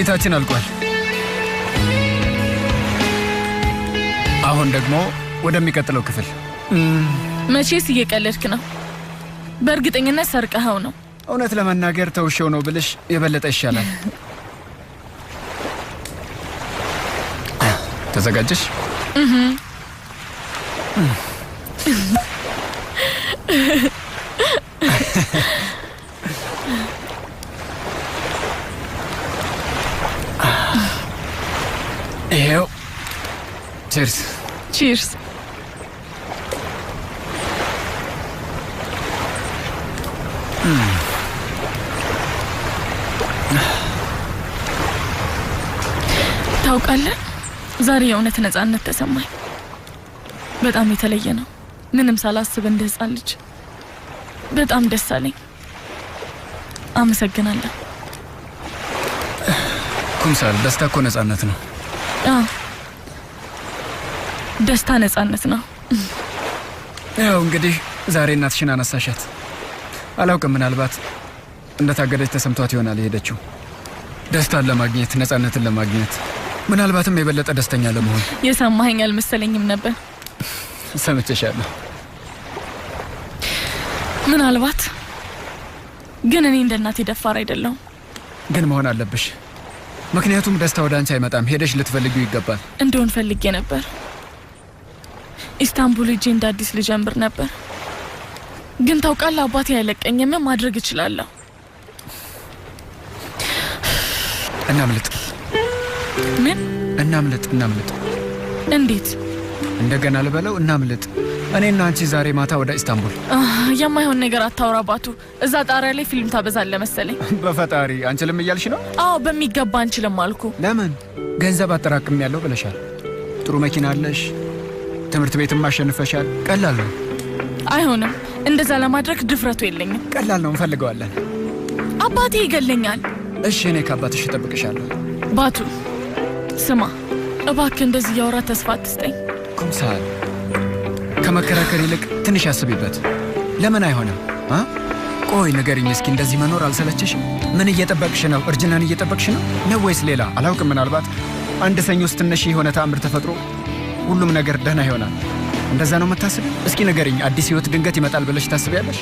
ቆይታችን አልቋል። አሁን ደግሞ ወደሚቀጥለው ክፍል። መቼስ እየቀለድክ ነው? በእርግጠኝነት ሰርቀኸው ነው? እውነት ለመናገር ተውሼው ነው ብልሽ የበለጠ ይሻላል። ተዘጋጀሽ? ይኸው። ቺርስ። ቺርስ። ታውቃለህ፣ ዛሬ የእውነት ነፃነት ተሰማኝ። በጣም የተለየ ነው። ምንም ሳላስብ እንደ ሕፃን ልጅ በጣም ደስ አለኝ። አመሰግናለሁ። ኩምሳል፣ ደስታ እኮ ነፃነት ነው። ደስታ ነፃነት ነው። ያው እንግዲህ ዛሬ እናትሽን አነሳሻት። አላውቅም፣ ምናልባት እንደታገደች ተሰምቷት ይሆናል የሄደችው። ደስታን ለማግኘት፣ ነፃነትን ለማግኘት፣ ምናልባትም የበለጠ ደስተኛ ለመሆን። የሰማኸኝ አልመሰለኝም ነበር። ሰምቼሻለሁ። ምናልባት ግን እኔ እንደ እናቴ ደፋር አይደለሁም። ግን መሆን አለብሽ፣ ምክንያቱም ደስታ ወደ አንቺ አይመጣም። ሄደሽ ልትፈልጊው ይገባል። እንደሆን ፈልጌ ነበር። ኢስታንቡል ሄጄ እንደ አዲስ ልጀምር ነበር። ግን ታውቃለህ፣ አባቴ አይለቀኝም። ማድረግ እችላለሁ። እናምልጥ። ምን? እናምልጥ። እንዴት? እንደገና ልበለው? እናምልጥ። እኔና አንቺ ዛሬ ማታ ወደ ኢስታንቡል። የማይሆን ነገር አታውራ ባቱ። እዛ ጣሪያ ላይ ፊልም ታበዛለህ መሰለኝ። በፈጣሪ አንችልም እያልሽ ነው? አዎ በሚገባ አንችልም አልኩ። ለምን? ገንዘብ አጠራቅም ያለው ብለሻል። ጥሩ መኪና አለሽ፣ ትምህርት ቤትም አሸንፈሻል። ቀላል ነው። አይሆንም። እንደዛ ለማድረግ ድፍረቱ የለኝም። ቀላል ነው፣ እንፈልገዋለን። አባቴ ይገለኛል። እሺ፣ እኔ ከአባትሽ እጠብቅሻለሁ። ባቱ ስማ እባክህ፣ እንደዚህ እያወራ ተስፋ አትስጠኝ። ኩምሳል፣ ከመከራከር ይልቅ ትንሽ አስቢበት። ለምን አይሆንም? ቆይ ንገሪኝ እስኪ፣ እንደዚህ መኖር አልሰለችሽም? ምን እየጠበቅሽ ነው? እርጅናን እየጠበቅሽ ነው ወይስ ሌላ? አላውቅም። ምናልባት አንድ ሰኞ ውስጥ ትንሽ የሆነ ተአምር ተፈጥሮ ሁሉም ነገር ደህና ይሆናል። እንደዛ ነው የምታስብ? እስኪ ንገሪኝ፣ አዲስ ህይወት ድንገት ይመጣል ብለሽ ታስቢያለሽ?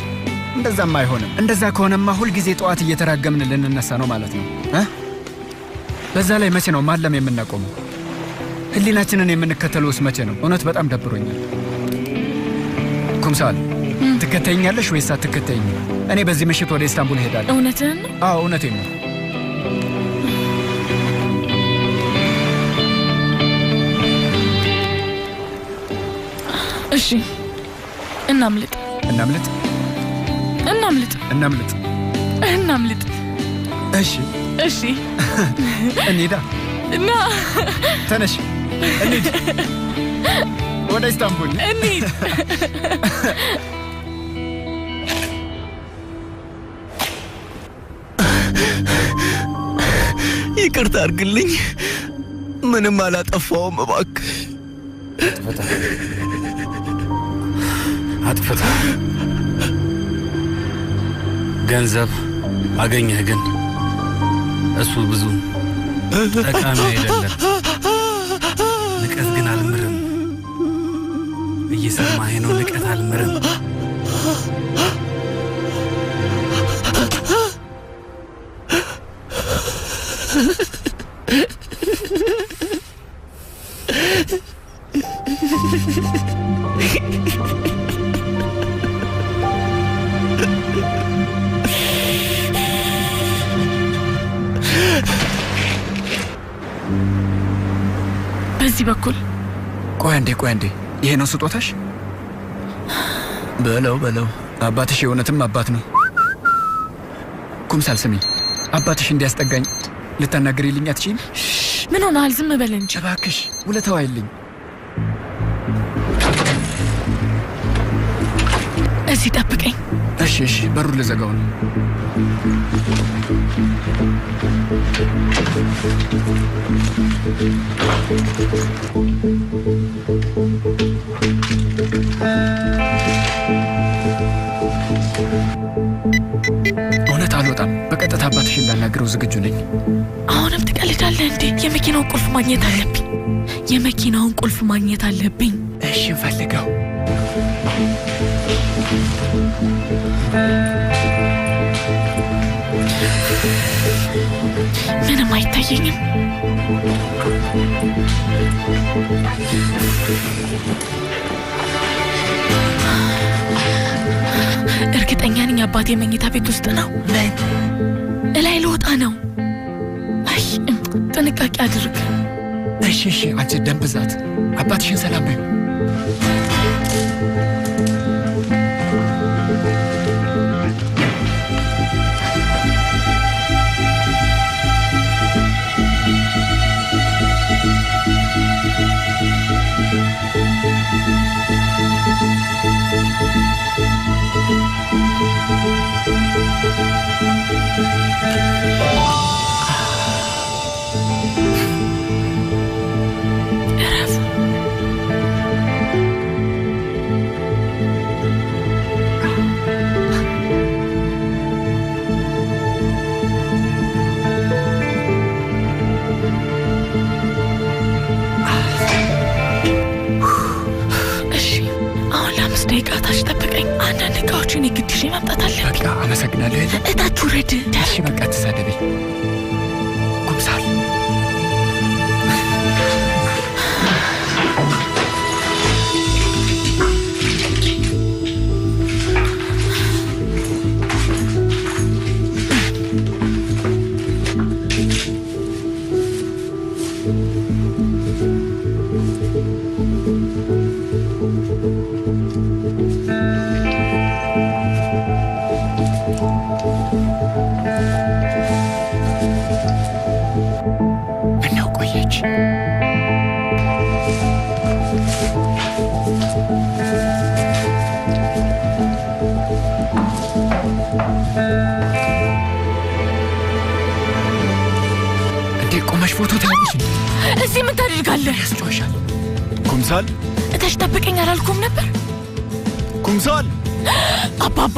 እንደዛም አይሆንም። እንደዛ ከሆነማ ሁልጊዜ ጠዋት እየተራገምን ልንነሳ ነው ማለት ነው። በዛ ላይ መቼ ነው ማለም የምናቆመው? ህሊናችንን የምንከተለውስ መቼ ነው? እውነት በጣም ደብሮኛል። ኩምሳል፣ ትከተይኛለሽ ወይስ አትከተይኝ? እኔ በዚህ ምሽት ወደ ኢስታንቡል እሄዳለሁ። እውነትህን ነው? አዎ እውነቴን ነው። እሺ፣ እናምልጥ። እናምልጥ። እሺ እንሂዳ። እና ተነሽ እንሂድ፣ ወደ ኢስታንቡል እንሂድ። ይቅርታ አድርግልኝ፣ ምንም አላጠፋውም። እባክህ አጥፍታ ገንዘብ አገኘህ፣ ግን እሱ ብዙ ጠቃሚ አይደለም። ንቀት ግን አልምርም። እየሰማኸኝ ነው? ንቀት አልምርም። በዚህ በኩል ቆይ አንዴ፣ ይሄ ነው ስጦታሽ? በለው። አባትሽ የእውነትም አባት ነው። ኩምሳል ስሚ፣ አባትሽ እንዲያስጠጋኝ ልታናግሪልኝ አትችይም? ምን ሆነሃል? ዝም በል እንጂ እባክሽ፣ ውለታው አይልኝ። እዚህ ጠብቀኝ። እሺ፣ በሩን ልዘጋው ነው። እውነት አልወጣም። በቀጥታ አባትሽ አባትሽን ላናግረው ዝግጁ ነኝ። አሁንም ትቀልዳለህ እንዴ? የመኪናውን ቁልፍ ማግኘት አለብኝ። የመኪናውን ቁልፍ ማግኘት አለብኝ። እሺ ፈልገው። ምንም አይታየኝም። እርግጠኛ ነኝ አባቴ መኝታ ቤት ውስጥ ነው። እላይ ልወጣ ነው። አይ ጥንቃቄ አድርግ። እሺ አንቺ ደም ብዛት አባትሽን ሰላም በይው። ደቂቃ ታች ጠብቀኝ። አንዳንድ እቃዎችን የግድ ይዤ መምጣት አለብኝ። በቃ አመሰግናለሁ። እታች ውረድ። እሺ በቃ ተሳደበኝ። ኩምሳል ቆመሽ ፎቶ ታያለሽ። እዚህ ምን ታደርጋለህ? ያስጮሻል። ኩምሳል እታች ጠብቀኝ አላልኩም ነበር? ኩምሳል አባባ